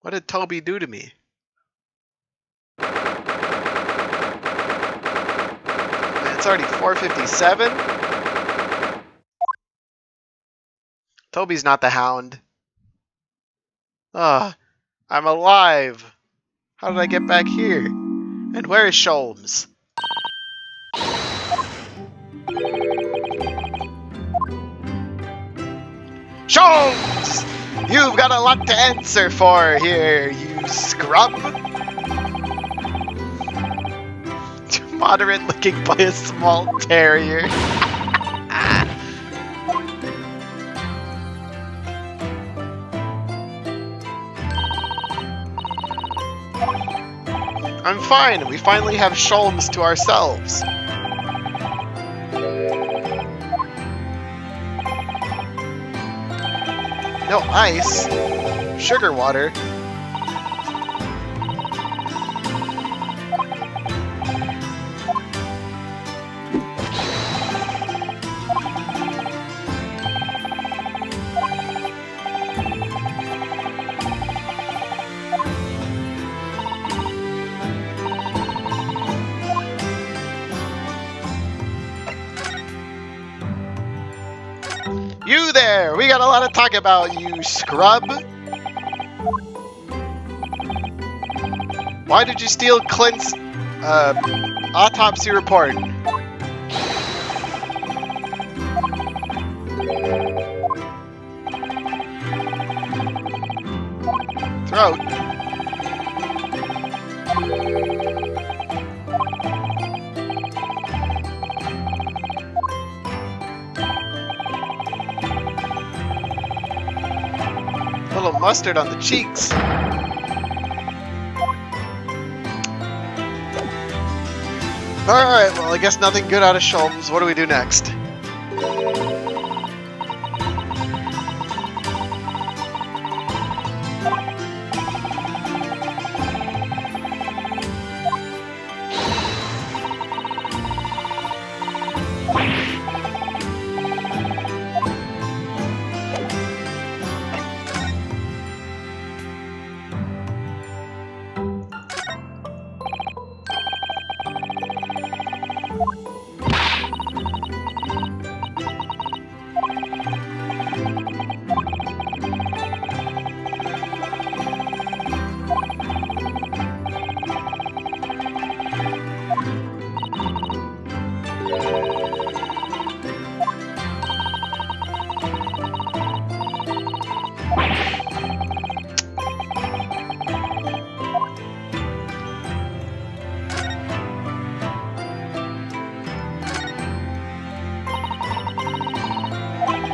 What did Toby do to me? Man, it's already 4:57. Toby's not the hound. Ugh, I'm alive. How did I get back here? And where is Sholmes? Sholmes! You've got a lot to answer for here, you scrub! Moderate looking by a small terrier. I'm fine, we finally have Sholmes to ourselves. No ice. Sugar water. You there! We got a lot to talk about, you scrub! Why did you steal Clint's autopsy report? Throat. A little mustard on the cheeks. Alright, well, I guess nothing good out of Sholmes. What do we do next?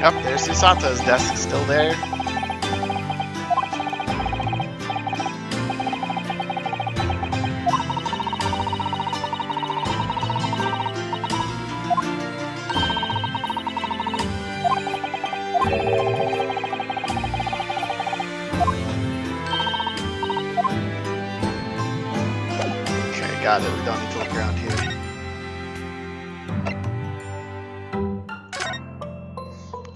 Yep, there's Susato's desk still there. Okay, got it. We don't need to look around here.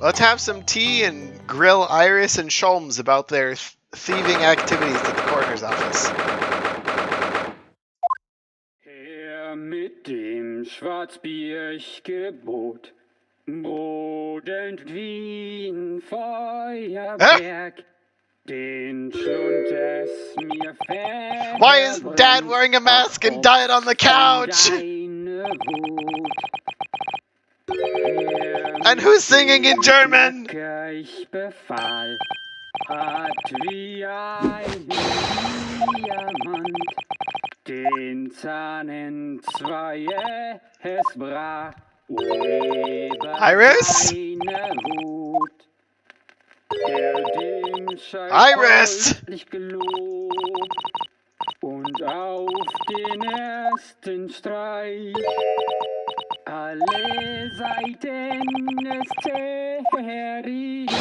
Let's have some tea and grill Iris and Sholmes about their thieving activities at the coroner's office. Herr mit dem Schwarzbiergebot, brodend wie ein Feuerberg, den Schlund es mir verbrennt. Why is Dad wearing a mask and died on the couch? And who's singing in German? Ich befahl, hat wie ein Diamant den Zahn in zwei es brach. Iris? Iris! Und auf den ersten Streich alle Seiten es zerriss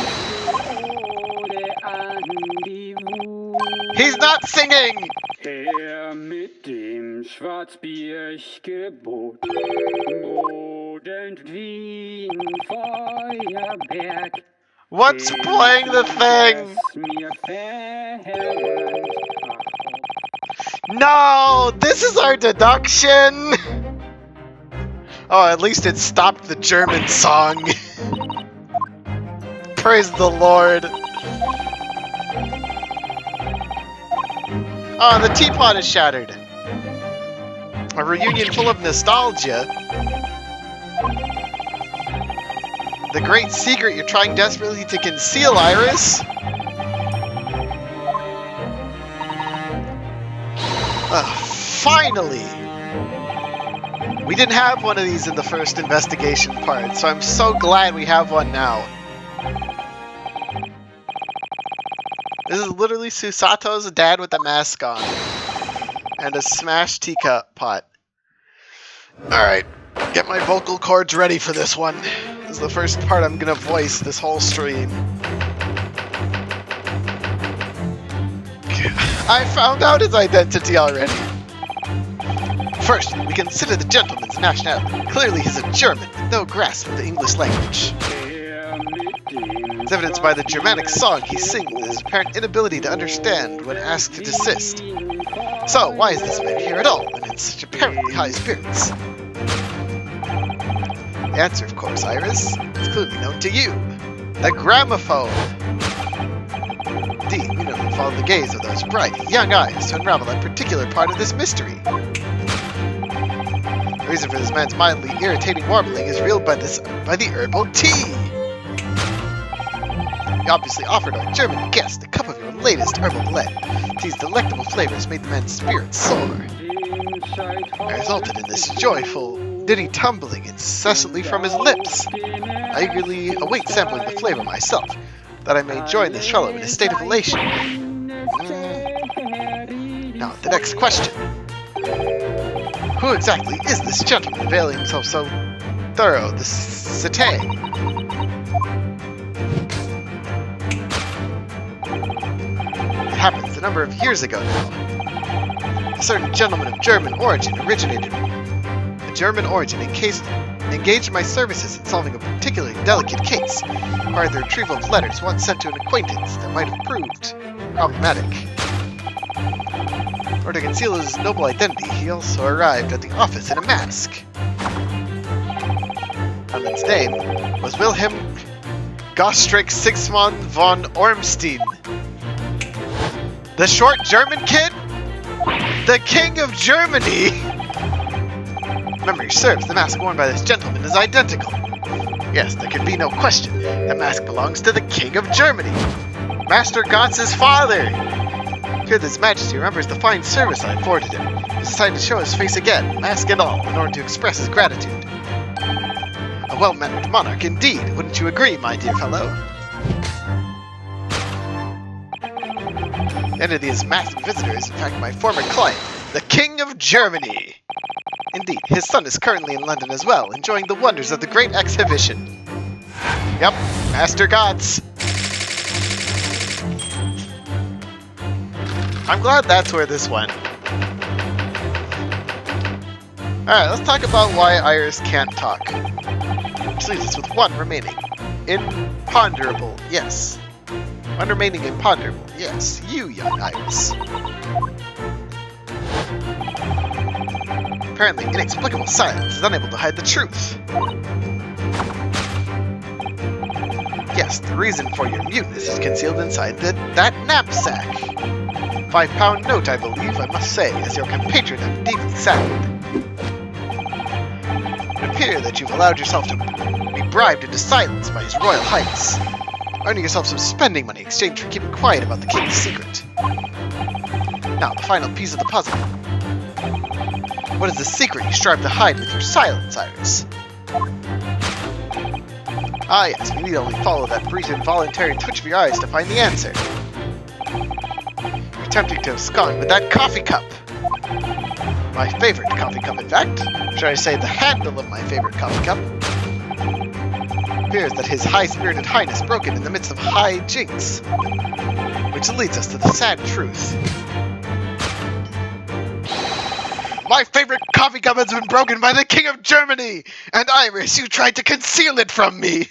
an die Wut. He's not singing! Herr mit dem Schwarzbiergebot, brodend wie ein Feuerberg. What's playing the thing? Mir No! This is our deduction! Oh, at least it stopped the German song. Praise the Lord. Oh, the teapot is shattered. A reunion full of nostalgia. The great secret you're trying desperately to conceal, Iris. Finally! We didn't have one of these in the first investigation part, so I'm so glad we have one now. This is literally Susato's dad with a mask on. And a smashed teacup pot. Alright, get my vocal cords ready for this one. This is the first part I'm gonna voice this whole stream. I found out his identity already. First, we consider the gentleman's nationality. Clearly he's a German, with no grasp of the English language. It's evidenced by the Germanic song he sings and his apparent inability to understand when asked to desist. So, why is this man here at all, and in such apparently high spirits? The answer, of course, Iris, is clearly known to you. The gramophone! Indeed, we know follow the gaze of those bright, young eyes to unravel that particular part of this mystery. The reason for this man's mildly irritating warbling is revealed by the herbal tea! You obviously offered our German guest a cup of your latest herbal blend. Tea's delectable flavors made the man's spirits soar. I resulted in this joyful ditty tumbling incessantly from his lips. I eagerly await sampling the flavor myself, that I may join this fellow in a state of elation. Now, the next question. Who exactly is this gentleman availing himself so thorough, the Cité? It happens a number of years ago now. A certain gentleman of German origin engaged my services in solving a particularly delicate case, required the retrieval of letters once sent to an acquaintance that might have proved problematic. In order to conceal his noble identity, he also arrived at the office in a mask. Herman's name was Wilhelm Gostrich Sigismund von Ormstein. The short German kid? The King of Germany! Memory serves, the mask worn by this gentleman is identical. Yes, there can be no question. The mask belongs to the King of Germany. Master Gotts's father! Here His Majesty remembers the fine service I afforded him. He decided to show his face again, mask and all, in order to express his gratitude. A well-mannered monarch indeed, wouldn't you agree, my dear fellow? The entity of these masked visitors, in fact, my former client, the King of Germany! Indeed, his son is currently in London as well, enjoying the wonders of the Great Exhibition. Yep, Master Gotts. I'm glad that's where this went. Alright, let's talk about why Iris can't talk. Which leaves us with one remaining. Imponderable, yes. One remaining imponderable, yes. You, young Iris. Apparently, inexplicable silence is unable to hide the truth. Yes, the reason for your muteness is concealed inside that knapsack. £5 note, I believe, I must say, as your compatriot I'm deeply saddened. It appears that you've allowed yourself to be bribed into silence by His Royal Highness, earning yourself some spending money in exchange for keeping quiet about the King's secret. Now, the final piece of the puzzle. What is the secret you strive to hide with your silence, Iris? Ah yes, we need only follow that brief involuntary twitch of your eyes to find the answer. You're attempting to abscond with that coffee cup. My favorite coffee cup, in fact. Should I say the handle of my favorite coffee cup? It appears that His High-Spirited Highness broke it in the midst of high jinks. Which leads us to the sad truth. My favorite coffee cup has been broken by the King of Germany! And Iris, you tried to conceal it from me!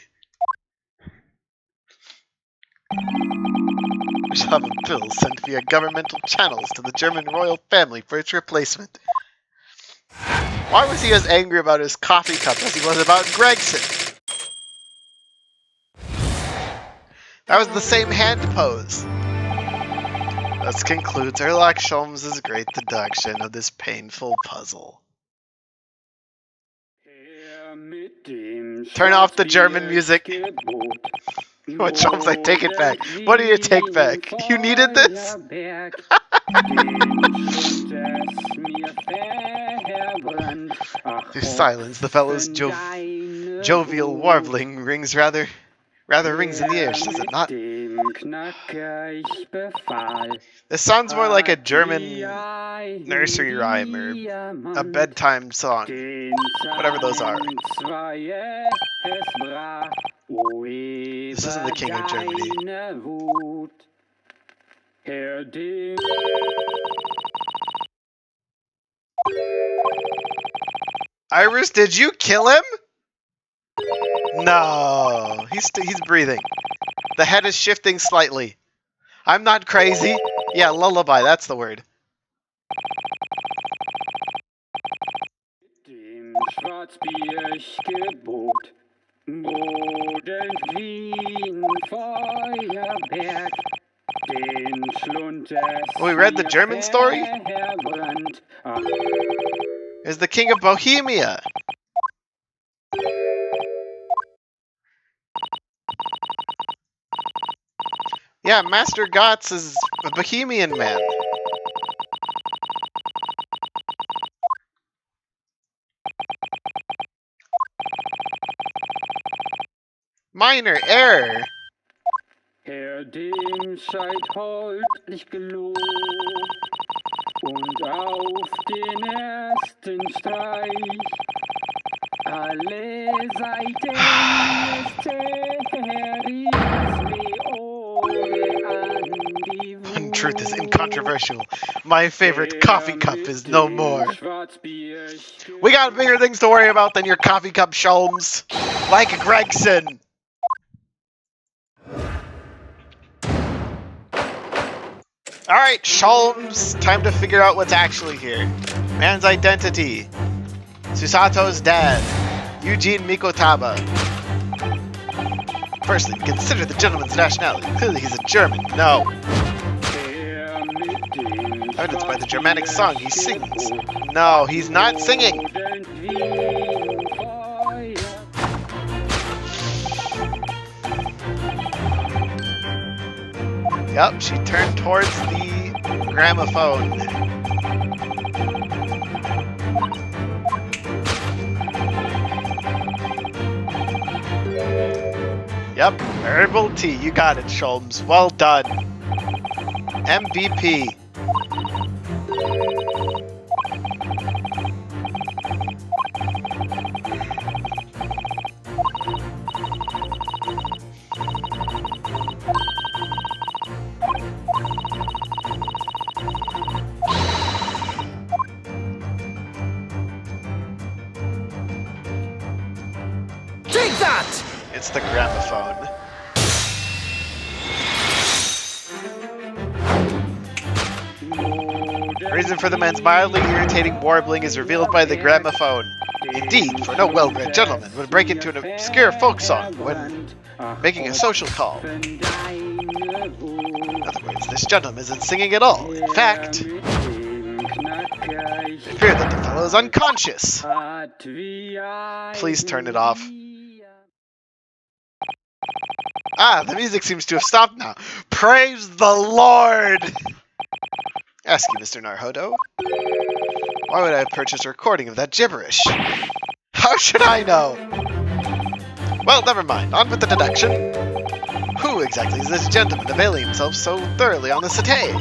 We shall have a bill sent via governmental channels to the German royal family for its replacement. Why was he as angry about his coffee cup as he was about Gregson? That was the same hand pose. Thus concludes Sherlock Holmes' great deduction of this painful puzzle. Turn off the German music. What, Holmes, I take it back. What do you take back? You needed this? Through silence, the fellow's jovial warbling rings rather rings in the ears, does it not? This sounds more like a German nursery rhyme or a bedtime song. Whatever those are. This isn't the King of Germany. Iris, did you kill him? No, he's breathing. The head is shifting slightly. I'm not crazy. Yeah, lullaby, that's the word. We read the German story? Is the King of Bohemia. Yeah, Master Gotts is a Bohemian man. Minor error. Herr dem seid heutlich gelobt und auf den ersten Streich alle Seiten des Terriers One truth is incontroversial. My favorite coffee cup is no more. We got bigger things to worry about than your coffee cup, Sholmes. Like Gregson. Alright, Sholmes, time to figure out what's actually here. Man's identity. Susato's dad. Eugene Mikotaba. Firstly, consider the gentleman's nationality. Clearly he's a German. No. Evidenced by the Germanic song he sings. No, he's not singing. Yep, she turned towards the gramophone. Yep, herbal tea. You got it, Sholmes. Well done. MVP. Take that! It's the gramophone. The reason for the man's mildly irritating warbling is revealed by the gramophone. Indeed, for no well-bred gentleman would break into an obscure folk song when making a social call. In other words, this gentleman isn't singing at all. In fact, I fear that the fellow is unconscious. Please turn it off. Ah, the music seems to have stopped now. Praise the Lord! Ask you, Mr. Naruhodo. Why would I have purchased a recording of that gibberish? How should I know? Well, never mind. On with the deduction. Who exactly is this gentleman availing himself so thoroughly on the cité?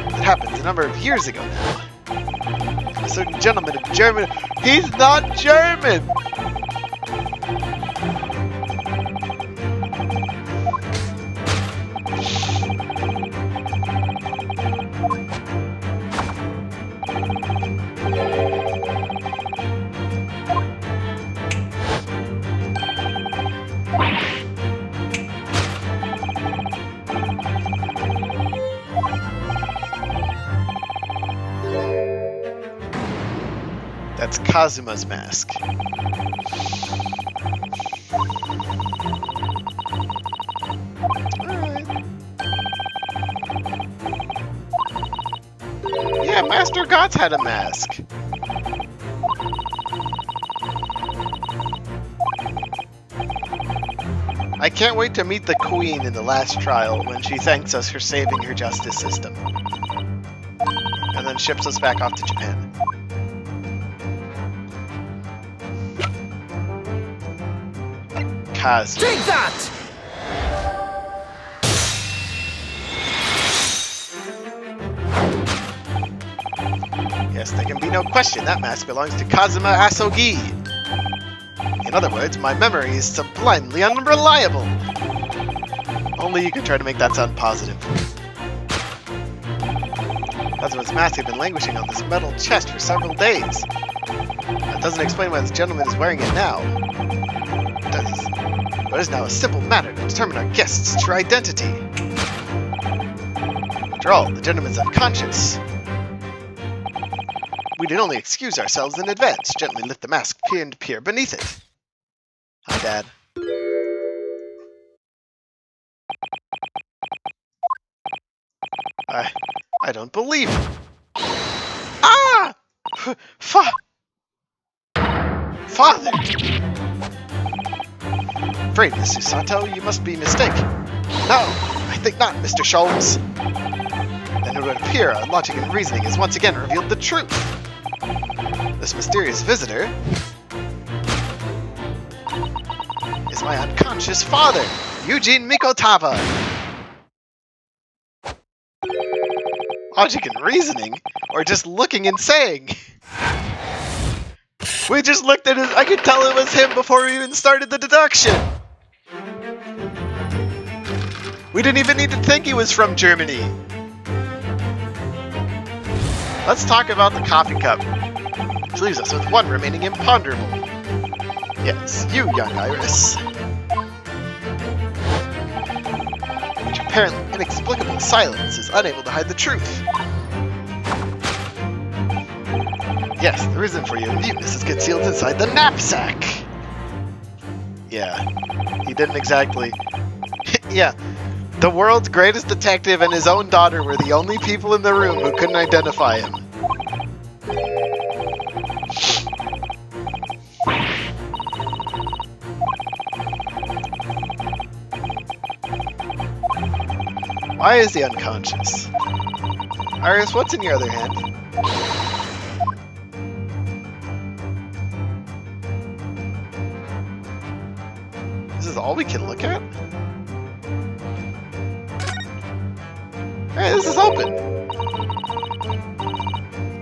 It happened a number of years ago now. A certain gentleman of Germany. He's not German! Kazuma's mask. Alright. Yeah, Master Gods had a mask. I can't wait to meet the Queen in the last trial when she thanks us for saving her justice system. And then ships us back off to Japan. Kaz. Take that! Yes, there can be no question that mask belongs to Kazuma Asogi. In other words, my memory is sublimely unreliable. Only you can try to make that sound positive. Kazuma's mask had been languishing on this metal chest for several days. That doesn't explain why this gentleman is wearing it now. It does. But it is now a simple matter to determine our guest's true identity. After all, the gentleman's unconscious. We did only excuse ourselves in advance, gently lift the mask and peer beneath it. Hi, Dad. I don't believe it. Ah! Father! Afraid, Miss Susato, you must be mistaken. No, I think not, Mr. Sholmes. Then it would appear our logic and reasoning has once again revealed the truth. This mysterious visitor is my unconscious father, Eugene Mikotava. Logic and reasoning? Or just looking and saying? We just looked at it. I could tell it was him before we even started the deduction. We didn't even need to think he was from Germany. Let's talk about the coffee cup. Which leaves us with one remaining imponderable. Yes, you, young Iris. Which apparently inexplicable silence is unable to hide the truth. Yes, the reason for your muteness is concealed inside the knapsack. Yeah, he didn't exactly. Yeah, the world's greatest detective and his own daughter were the only people in the room who couldn't identify him. Why is he unconscious? Iris, what's in your other hand? This is all we can look at? Hey, this is open.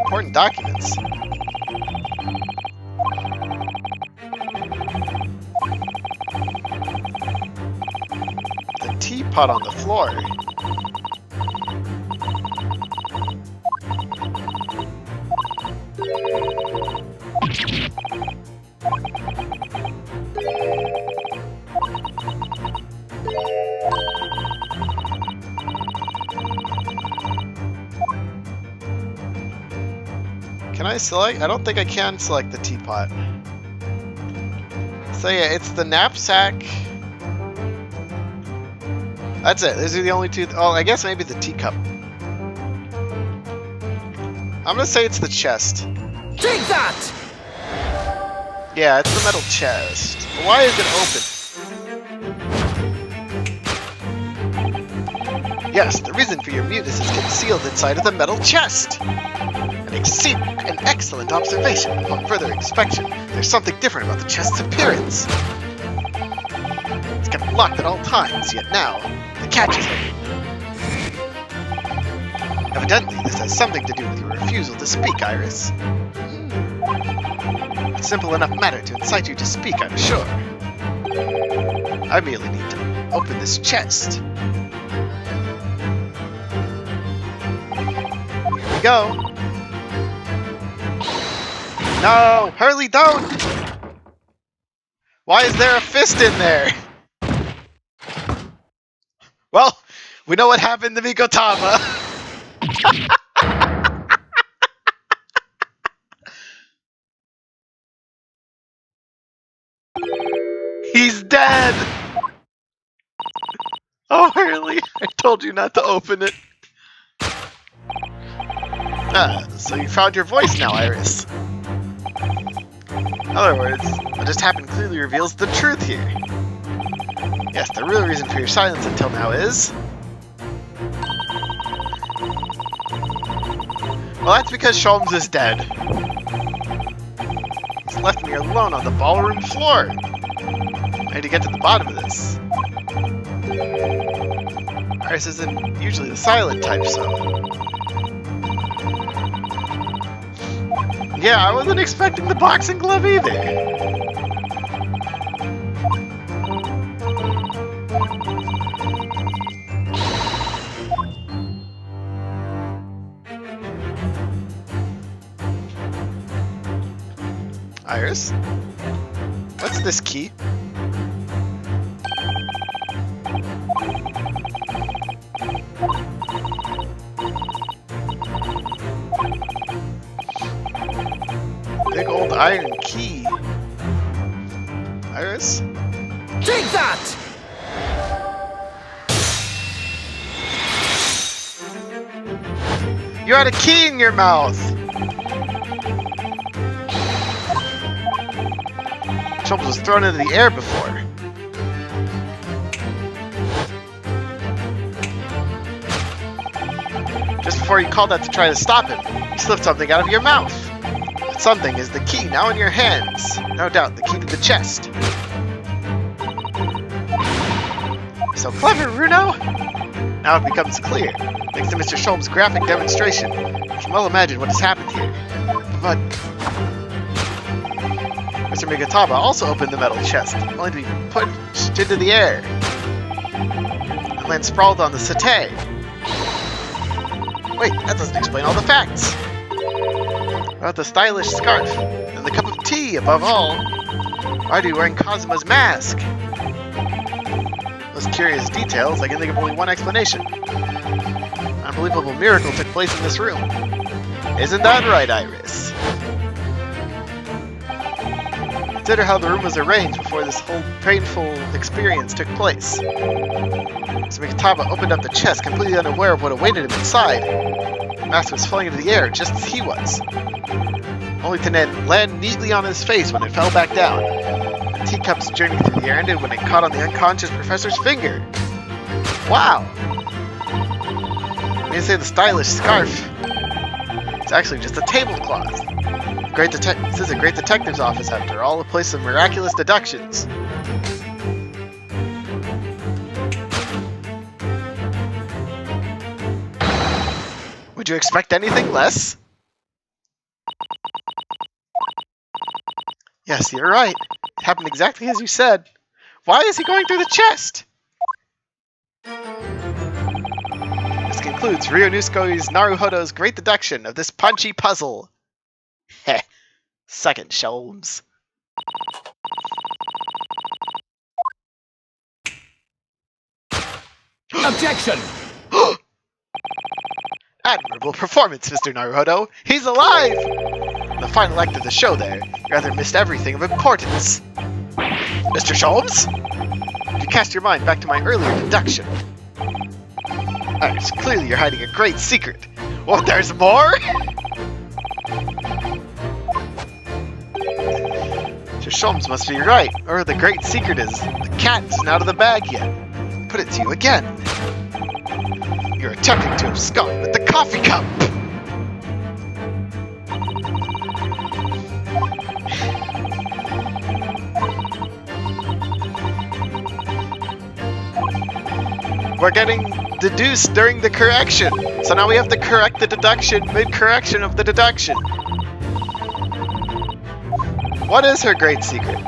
Important documents. The teapot on the floor. Can I select? I don't think I can select the teapot. So yeah, it's the knapsack. That's it. Those are the only two. Oh, I guess maybe the teacup. I'm gonna say it's the chest. Take that! Yeah, it's the metal chest. Why is it open? Yes, the reason for your muteness is concealed inside of the metal chest. An excellent observation. Upon further inspection, there's something different about the chest's appearance. It's kept locked at all times, yet now, the catch is open. Evidently, this has something to do with your refusal to speak, Iris. A simple enough matter to incite you to speak, I'm sure. I merely need to open this chest. Here we go. No! Hurley, don't! Why is there a fist in there? Well, we know what happened to Mikotama. Oh, Harley, I told you not to open it. Ah, so you found your voice now, Iris. In other words, what just happened clearly reveals the truth here. Yes, the real reason for your silence until now is... well, that's because Sholmes is dead. He's left me alone on the ballroom floor. I need to get to the bottom of this. Iris isn't usually the silent type, so... yeah, I wasn't expecting the boxing glove either. Iris? What's this key? Big old iron key. Iris? Take that! You had a key in your mouth! Sholmes was thrown into the air before. Just before you called out to try to stop him, you slipped something out of your mouth. That something is the key now in your hands. No doubt, the key to the chest. So clever, Runo! Now it becomes clear, thanks to Mr. Sholmes' graphic demonstration. You can well imagine what has happened here. But Mr. Migataba also opened the metal chest, only to be pushed into the air, and land sprawled on the settee. Wait, that doesn't explain all the facts. About the stylish scarf, and the cup of tea, above all. Why are you wearing Kazuma's mask? Those curious details, I can think of only one explanation. An unbelievable miracle took place in this room. Isn't that right, Iris? Consider how the room was arranged before this whole painful experience took place. So Migataba opened up the chest, completely unaware of what awaited him inside. The mask was falling into the air just as he was, only to land neatly on his face when it fell back down. The teacup's journey through the air ended when it caught on the unconscious professor's finger. Wow! I mean to say the stylish scarf. It's actually just a tablecloth. This is a great detective's office, after all, a place of miraculous deductions. Would you expect anything less? Yes, you're right. It happened exactly as you said. Why is he going through the chest? This concludes Ryunosuke's Naruhodo's great deduction of this punchy puzzle. Heh. Suck it, Sholmes. Objection! Admirable performance, Mr. Naruhodo. He's alive! In the final act of the show there, you rather missed everything of importance. Mr. Sholmes? You cast your mind back to my earlier deduction. Alright, clearly you're hiding a great secret. Well, there's more? Mr. Sholmes must be right, or the great secret is the cat isn't out of the bag yet. Put it to you again. You're attempting to abscond with the coffee cup! We're getting deduced during the correction, so now we have to correct the deduction mid-correction of the deduction. What is her great secret?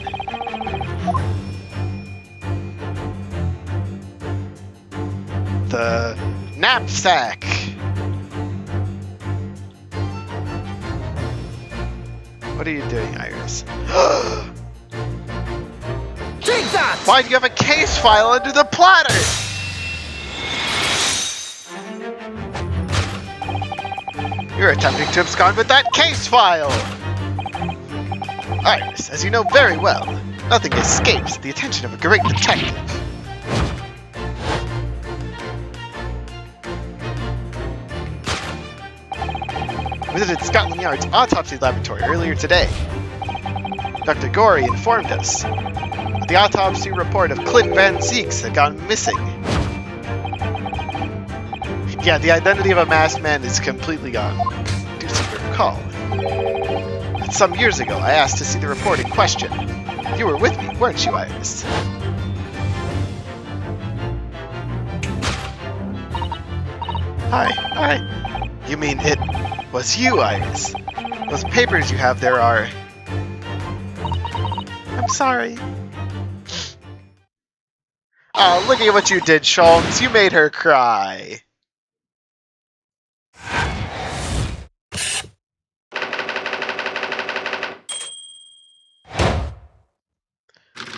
The knapsack. What are you doing, Iris? Take that! Why do you have a case file under the platter? You're attempting to abscond with that case file! Iris, as you know very well, nothing escapes the attention of a great detective. visited Scotland Yard's autopsy laboratory earlier today. Dr. Gorey informed us that the autopsy report of Clint Van Zeeks had gone missing. Yeah, the identity of a masked man is completely gone. I do seem to recall. Some years ago, I asked to see the report in question. You were with me, weren't you, Iris? Hi. You mean it was you, Iris? Those papers you have there are... I'm sorry. Oh, look at what you did, Sholmes. You made her cry.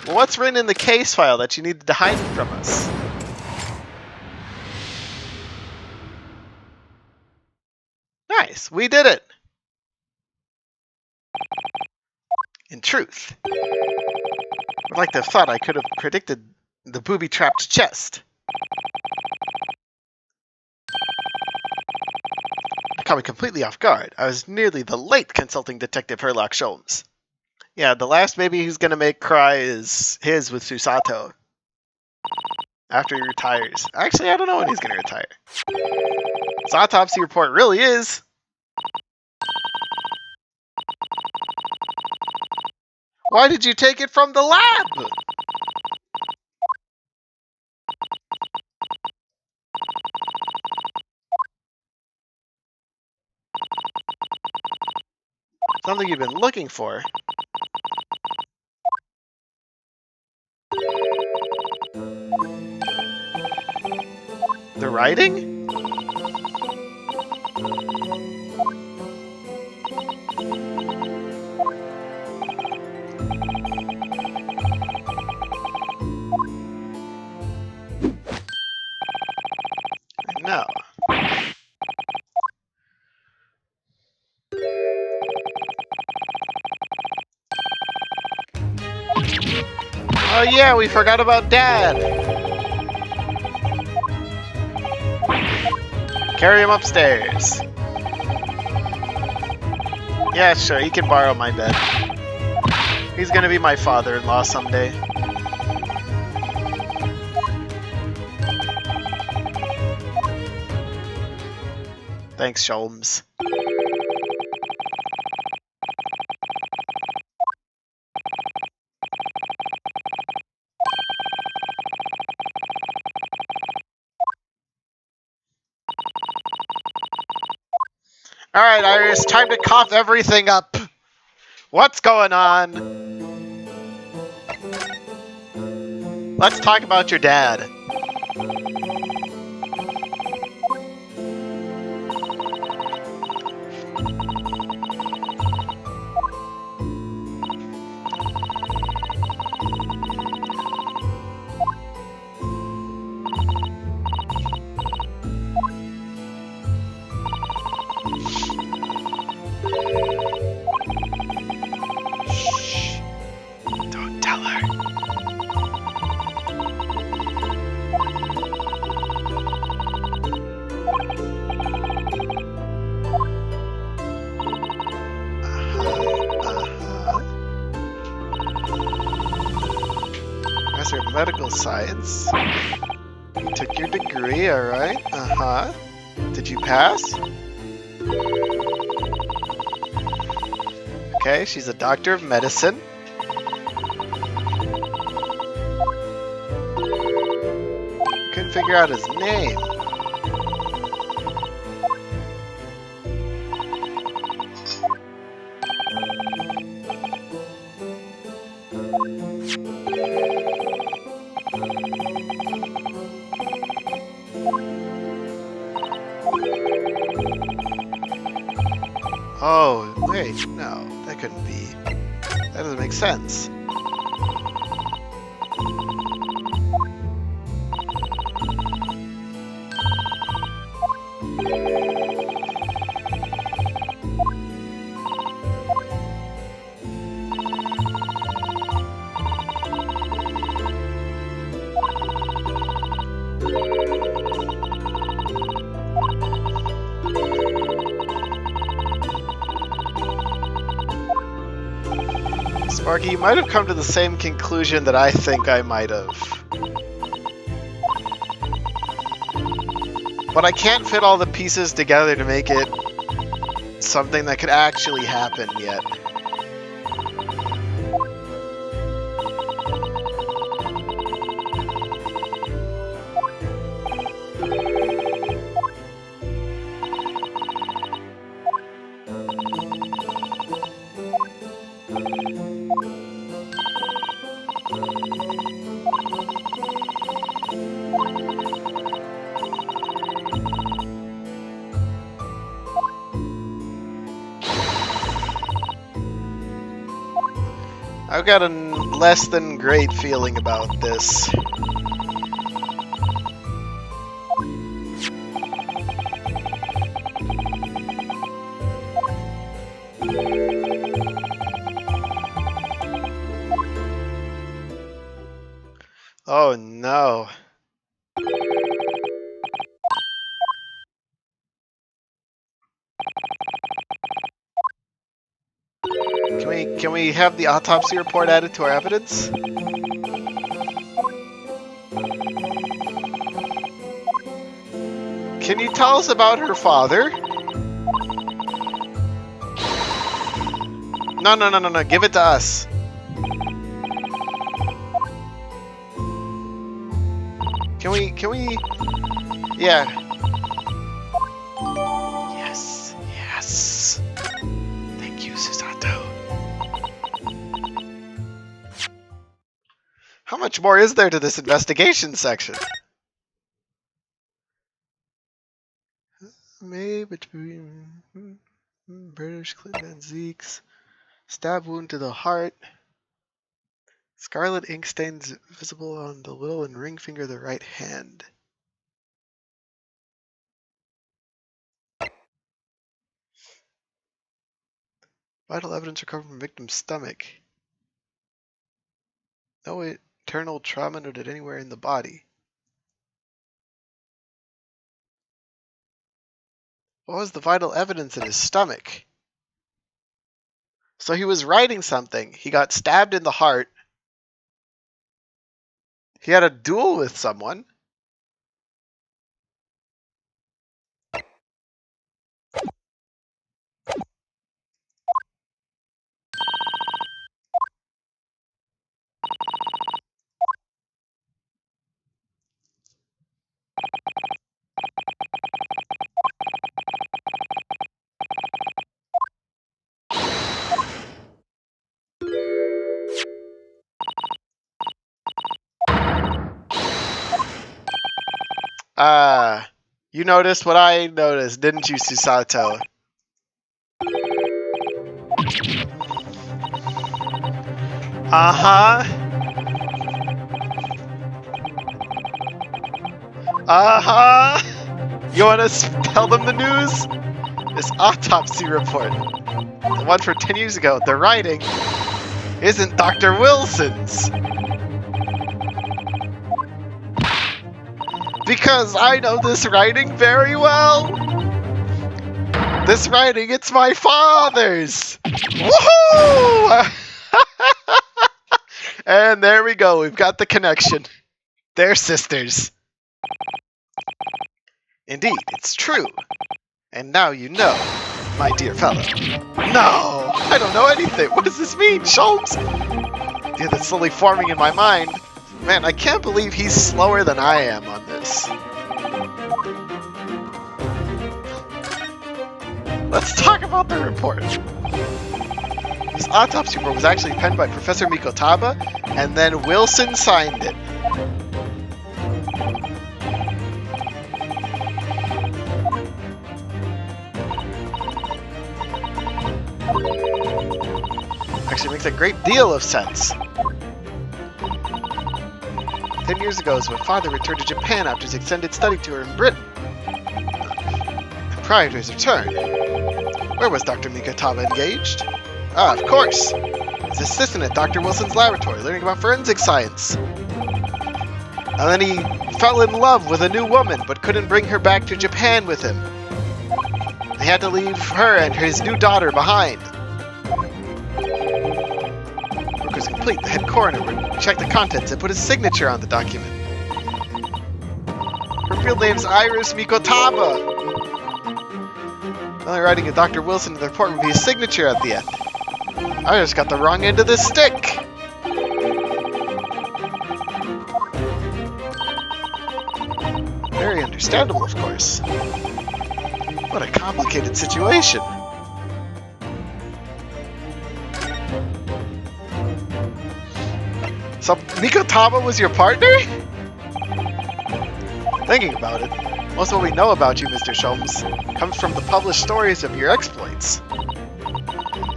Well, what's written in the case file that you needed to hide from us? Nice, we did it! In truth, I'd like to have thought I could have predicted the booby-trapped chest. It caught me completely off guard. I was nearly the late consulting detective Herlock Sholmes. Yeah, the last baby who's gonna make cry is his with Susato. After he retires. Actually, I don't know when he's gonna retire. His autopsy report really is. Why did you take it from the lab? Something you've been looking for. The writing? No. Oh yeah, we forgot about Dad. Carry him upstairs. Yeah, sure, he can borrow my bed. He's gonna be my father-in-law someday. Thanks, Sholmes. Alright, Iris, time to cough everything up. What's going on? Let's talk about your dad. Shh. Don't tell her. Professor of Medical Science. You took your degree, alright. Did you pass? Okay, she's a doctor of medicine. Couldn't figure out his name. Oh, wait, no, that couldn't be. That doesn't make sense. Sparky, you might have come to the same conclusion that I think I might have. But I can't fit all the pieces together to make it something that could actually happen yet. I've got a less than great feeling about this. Oh no. Can we have the autopsy report added to our evidence? Can you tell us about her father? No, give it to us. Can we, yeah. Yes. Thank you, Susato. How much more is there to this investigation section? May between British Clinton and Zeke's stab wound to the heart. Scarlet ink stains visible on the little and ring finger of the right hand. Vital evidence recovered from victim's stomach. No internal trauma noted anywhere in the body. What was the vital evidence in his stomach? So he was writing something. He got stabbed in the heart. He had a duel with someone. You noticed what I noticed, didn't you, Susato? Uh-huh. You want to tell them the news? This autopsy report, the one from 10 years ago, the writing isn't Dr. Wilson's. Because I know this writing very well. This writing, it's my father's. Woohoo! And there we go. We've got the connection. They're sisters. Indeed, it's true. And now you know, my dear fellow. No! I don't know anything. What does this mean, Sholmes? Yeah, that's slowly forming in my mind. Man, I can't believe he's slower than I am on this. Let's talk about the report. This autopsy report was actually penned by Professor Mikotaba, and then Wilson signed it. Actually makes a great deal of sense. 10 years ago is when Father returned to Japan after his extended study tour in Britain. Prior to his return, where was Dr. Mikotaba engaged? Ah, of course! His assistant at Dr. Wilson's laboratory, learning about forensic science. And then he fell in love with a new woman, but couldn't bring her back to Japan with him. He had to leave her and his new daughter behind. complete, the head coroner would check the contents and put his signature on the document. Her real name's Iris Mikotaba. The only writing of Dr. Wilson in the report would be his signature at the end. Iris got the wrong end of the stick. Very understandable, of course. What a complicated situation. So, Mikotaba was your partner? Thinking about it, most of what we know about you, Mr. Sholmes, comes from the published stories of your exploits.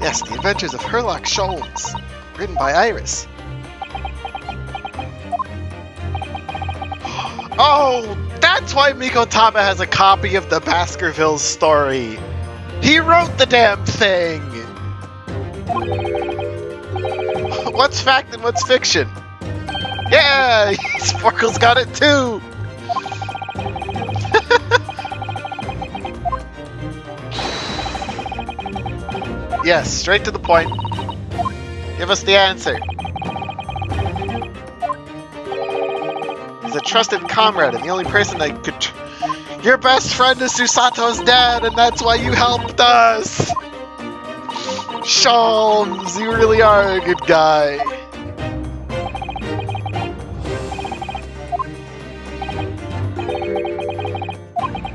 Yes, the adventures of Herlock Sholmes, written by Iris. Oh, that's why Mikotaba has a copy of the Baskervilles story. He wrote the damn thing. What's fact and what's fiction? Yeah, Sporkle's got it too. Yes, straight to the point. Give us the answer. He's a trusted comrade and the only person that could... Your best friend is Susato's dad, and that's why you helped us! Sholmes, you really are a good guy.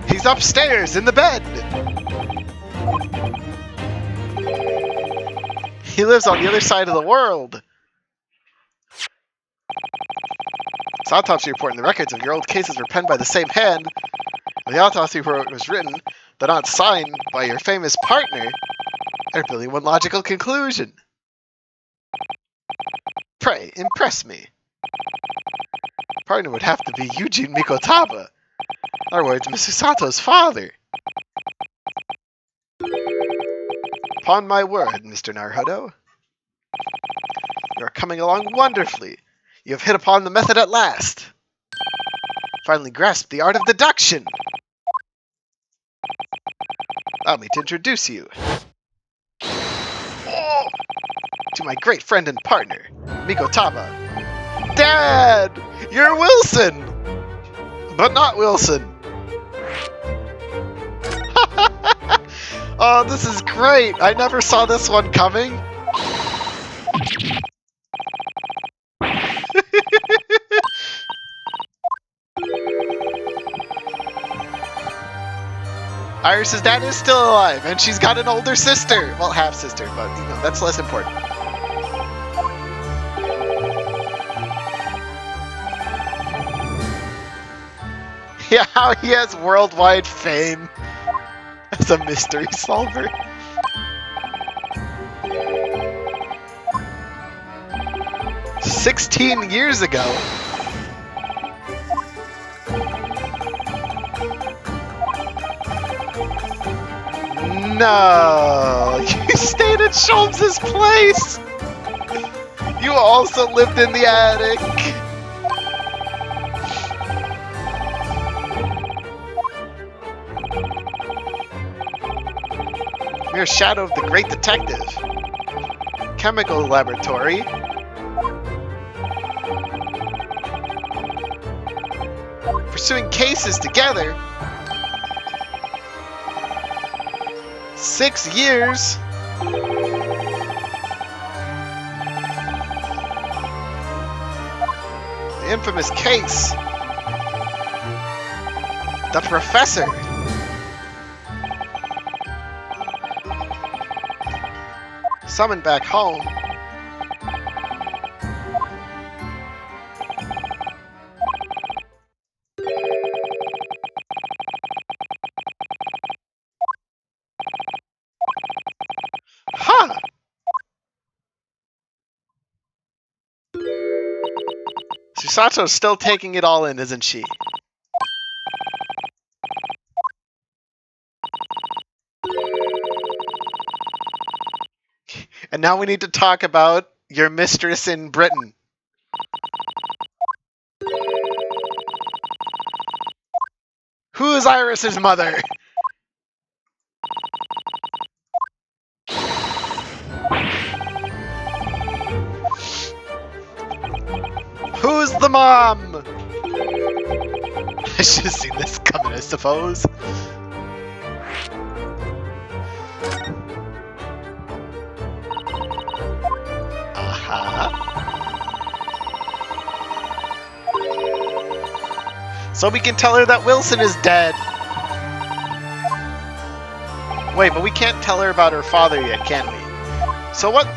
He's upstairs in the bed! He lives on the other side of the world! This autopsy report and the records of your old cases were penned by the same hand. The autopsy report was written, but not signed by your famous partner. There'd be only one logical conclusion. Pray, impress me. Partner would have to be Eugene Mikotaba. In other words, Mr. Sato's father. Upon my word, Mr. Naruhodo. You are coming along wonderfully. You have hit upon the method at last. Finally grasped the art of deduction. Allow me to introduce you. To my great friend and partner, Mikotaba. Dad! You're Wilson! But not Wilson. Oh, this is great! I never saw this one coming. Iris's dad is still alive, and she's got an older sister. Well, half-sister, but, you know, that's less important. Yeah, how he has worldwide fame as a mystery solver. "16 years ago. No, you stayed at Sholmes' place. You also lived in the attic. Mere shadow of the great detective. Chemical laboratory. Pursuing cases together. 6 years. The infamous case. The Professor. Summoned back home. Huh! Susato's still taking it all in, isn't she? And now we need to talk about your mistress in Britain. Who is Iris's mother? Mom! I should have seen this coming, I suppose. So we can tell her that Wilson is dead. Wait, but we can't tell her about her father yet, can we? So what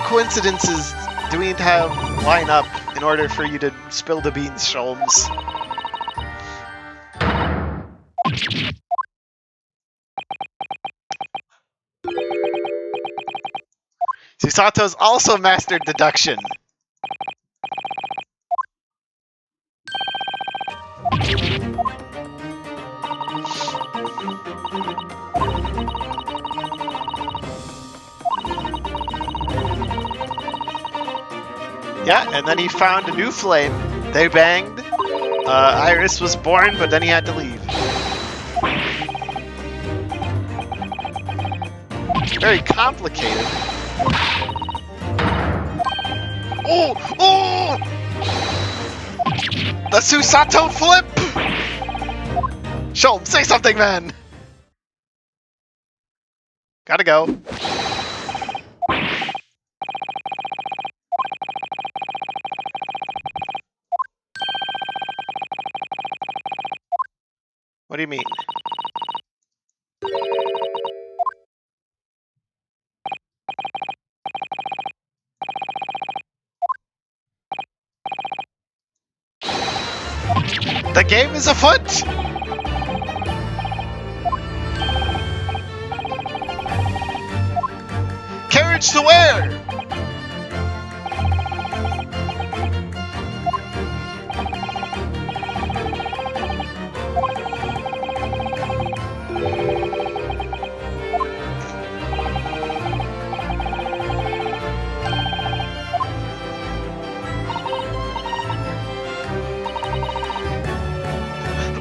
coincidences do we need to have line up in order for you to spill the beans, Sholmes? Susato's also mastered deduction. Yeah, and then he found a new flame. They banged. Iris was born, but then he had to leave. Very complicated. Oh! Oh! The Susato flip! Sholmes, say something, man! Gotta go. What do you mean? The game is afoot! Carriage to where?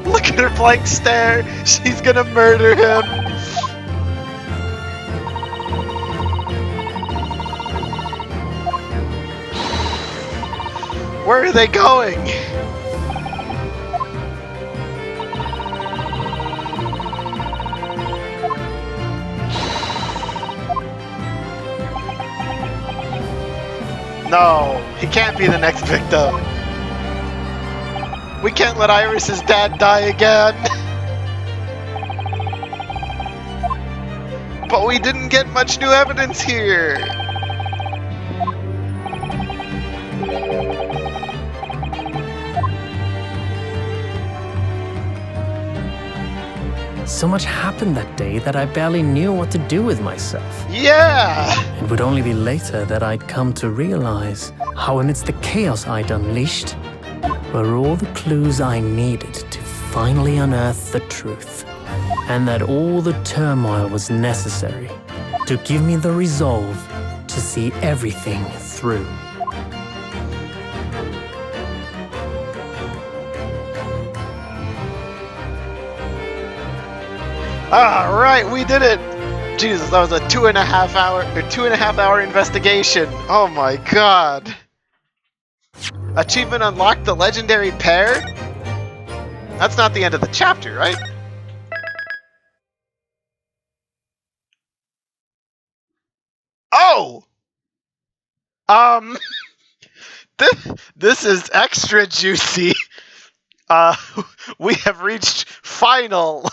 Look at her blank stare. She's gonna murder him. Where are they going? No, he can't be the next victim. We can't let Iris's dad die again. But we didn't get much new evidence here. So much happened that day that I barely knew what to do with myself. Yeah! It would only be later that I'd come to realize how amidst the chaos I'd unleashed were all the clues I needed to finally unearth the truth, and that all the turmoil was necessary to give me the resolve to see everything through. Alright, we did it! Jesus, that was a 2.5 hour investigation. Oh my god. Achievement unlocked, the legendary pair? That's not the end of the chapter, right? Oh! This is extra juicy. We have reached final.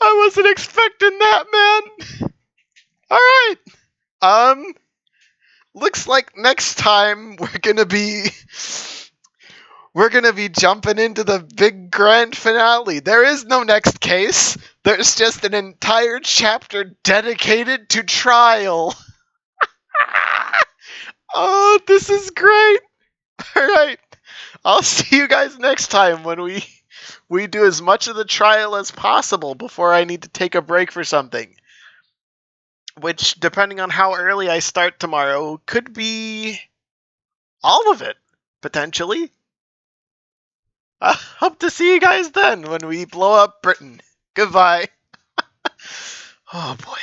I wasn't expecting that, man. Alright. Looks like next time we're gonna be jumping into the big grand finale. There is no next case. There's just an entire chapter dedicated to trial. Oh, this is great. Alright. I'll see you guys next time when we do as much of the trial as possible before I need to take a break for something. Which, depending on how early I start tomorrow, could be all of it, potentially. I hope to see you guys then when we blow up Britain. Goodbye. Oh boy.